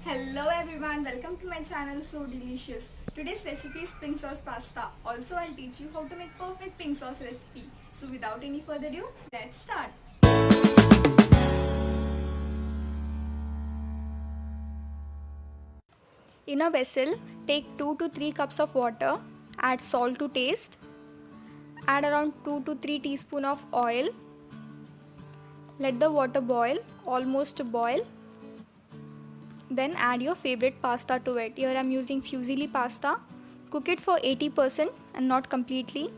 Hello everyone, welcome to my channel So Delicious. Today's recipe is pink sauce pasta. Also I'll teach you how to make perfect pink sauce recipe. So without any further ado, let's start. In a vessel, take 2 to 3 cups of water, add salt to taste, add around 2 to 3 teaspoons of oil. Let the water boil, almost boil. Then add your favorite pasta to it. Here I am using fusilli pasta. Cook it for 80% and not completely.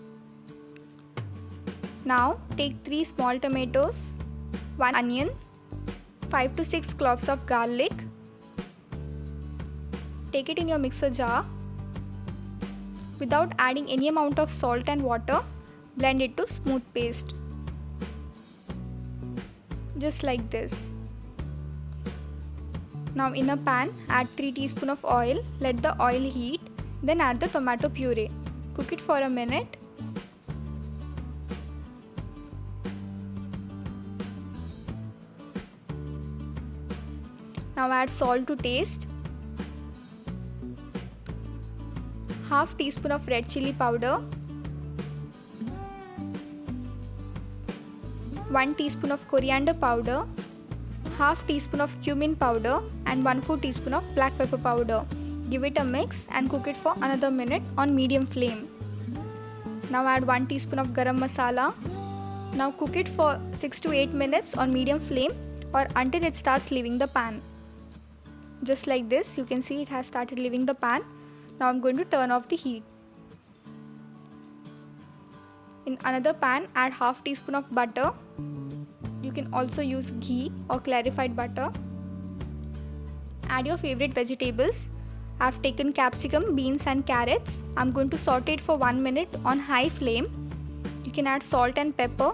Now take 3 small tomatoes, 1 onion, 5 to 6 cloves of garlic. Take it in your mixer jar. Without adding any amount of salt and water, blend it to smooth paste. Just like this. Now in a pan, add 3 teaspoons of oil, let the oil heat, then add the tomato puree. Cook it for a minute. Now add salt to taste, half teaspoon of red chili powder, 1 teaspoon of coriander powder, half teaspoon of cumin powder and 1/4 teaspoon of black pepper powder. Give it a mix and cook it for another minute on medium flame. Now add 1 teaspoon of garam masala. Now cook it for 6 to 8 minutes on medium flame or until it starts leaving the pan. Just like this, you can see it has started leaving the pan. Now I'm going to turn off the heat. In another pan, add half teaspoon of butter. You can also use ghee or clarified butter. Add your favorite vegetables. I've taken capsicum, beans and carrots. I'm going to saute it for 1 minute on high flame. You can add salt and pepper.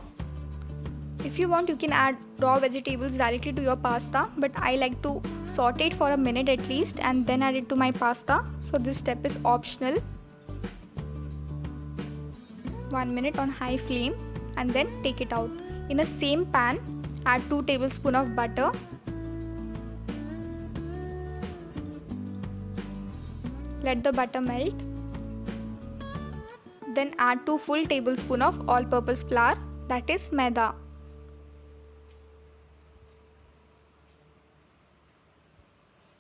If you want, you can add raw vegetables directly to your pasta, but I like to saute it for a minute at least and then add it to my pasta. So this step is optional. 1 minute on high flame and then take it out. In the same pan, add 2 tablespoons of butter. Let the butter melt. Then add 2 full tablespoons of all-purpose flour, that is maida.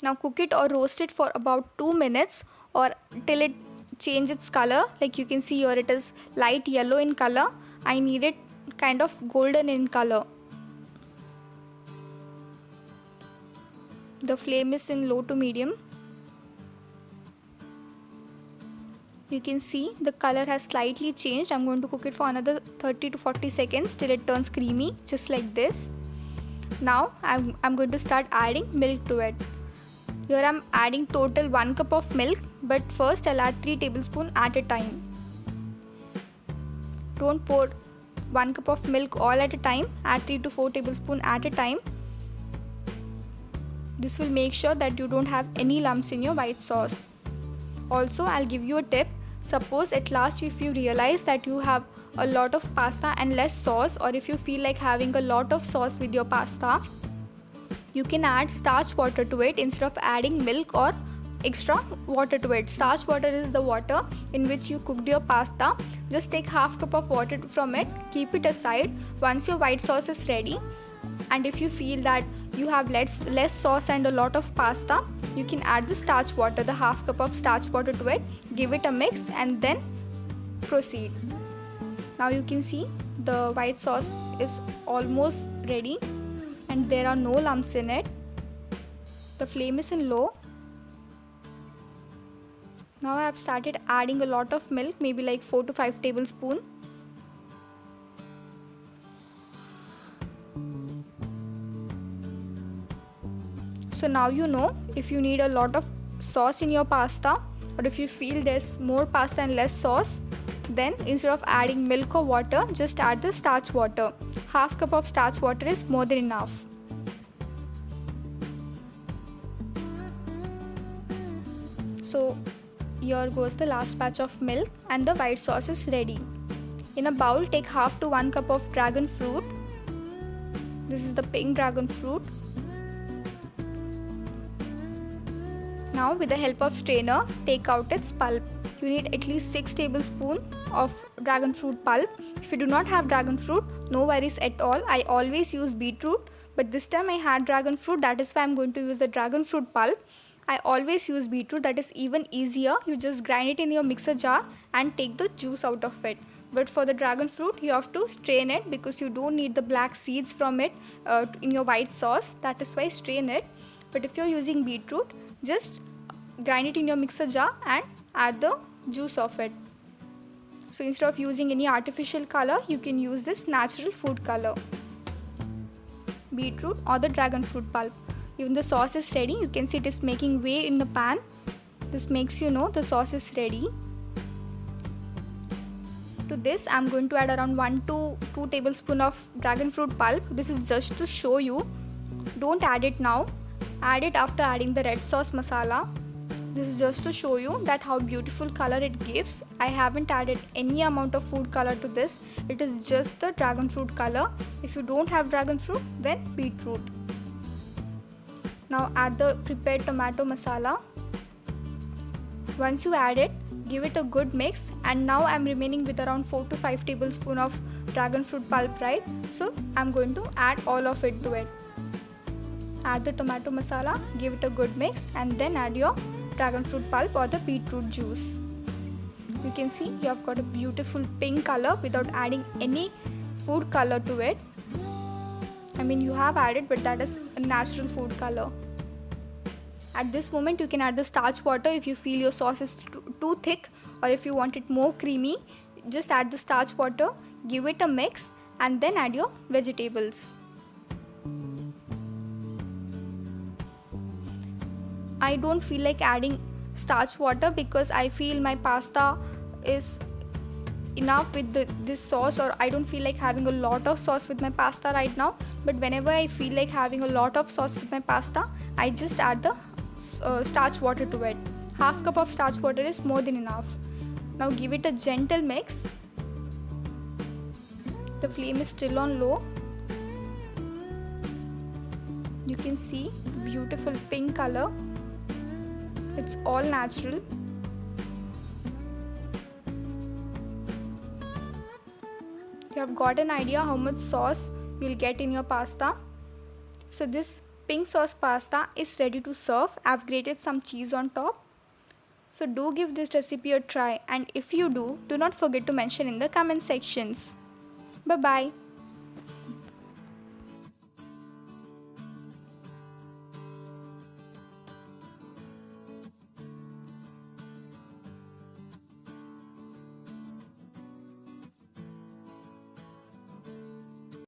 Now cook it or roast it for about 2 minutes or till it change its color. Like you can see here, it is light yellow in color. I need it kind of golden in color. The flame is in low to medium. You can see the color has slightly changed. I'm going to cook it for another 30 to 40 seconds till it turns creamy, just like this. Now I'm going to start adding milk to it. Here I'm adding total 1 cup of milk, but first I'll add 3 tablespoons at a time. Don't pour 1 cup of milk all at a time, add 3 to 4 tablespoons at a time. This will make sure that you don't have any lumps in your white sauce. Also, I'll give you a tip. Suppose at last if you realize that you have a lot of pasta and less sauce, or if you feel like having a lot of sauce with your pasta, you can add starch water to it instead of adding milk or extra water to it. Starch water is the water in which you cooked your pasta. Just take half cup of water from it, keep it aside. Once your white sauce is ready, and if you feel that you have less sauce and a lot of pasta, you can add the starch water, the half cup of starch water to it. Give it a mix and then proceed. Now you can see the white sauce is almost ready and there are no lumps in it. The flame is in low. Now I have started adding a lot of milk, maybe like 4 to 5 tablespoons. So now you know if you need a lot of sauce in your pasta, or if you feel there's more pasta and less sauce, then instead of adding milk or water, just add the starch water. Half cup of starch water is more than enough. So here goes the last batch of milk and the white sauce is ready. In a bowl, take half to 1 cup of dragon fruit. This is the pink dragon fruit. Now with the help of strainer, take out its pulp. You need at least 6 tablespoons of dragon fruit pulp. If you do not have dragon fruit, no worries at all. I always use beetroot, but this time I had dragon fruit, that is why I am going to use the dragon fruit pulp. I always use beetroot, that is even easier. You just grind it in your mixer jar and take the juice out of it. But for the dragon fruit, you have to strain it because you don't need the black seeds from it in your white sauce. That is why strain it. But if you're using beetroot, just grind it in your mixer jar and add the juice of it. So instead of using any artificial color, you can use this natural food color, beetroot or the dragon fruit pulp. Even the sauce is ready. You can see it is making way in the pan. This makes you know the sauce is ready. To this, I am going to add around 1 to 2 tablespoons of dragon fruit pulp. This is just to show you. Don't add it now. Add it after adding the red sauce masala. This is just to show you that how beautiful color it gives. I haven't added any amount of food color to this. It is just the dragon fruit color. If you don't have dragon fruit, then beetroot. Now add the prepared tomato masala. Once you add it, give it a good mix, and now I am remaining with around 4 to 5 tablespoons of dragon fruit pulp, right? So I am going to add all of it to it. Add the tomato masala, give it a good mix, and then add your dragon fruit pulp or the beetroot juice. You can see you have got a beautiful pink color without adding any food color to it. I mean, you have added, but that is a natural food color. At this moment, you can add the starch water if you feel your sauce is too thick, or if you want it more creamy. Just add the starch water, give it a mix, and then add your vegetables. I don't feel like adding starch water because I feel my pasta is enough with this sauce, or I don't feel like having a lot of sauce with my pasta right now. But whenever I feel like having a lot of sauce with my pasta, I just add the starch water to it. Half cup of starch water is more than enough. Now give it a gentle mix. The flame is still on low. You can see the beautiful pink color. It's all natural. You have got an idea how much sauce you'll get in your pasta. So this pink sauce pasta is ready to serve. I've grated some cheese on top. So do give this recipe a try, and if you do not forget to mention in the comment sections. Bye bye.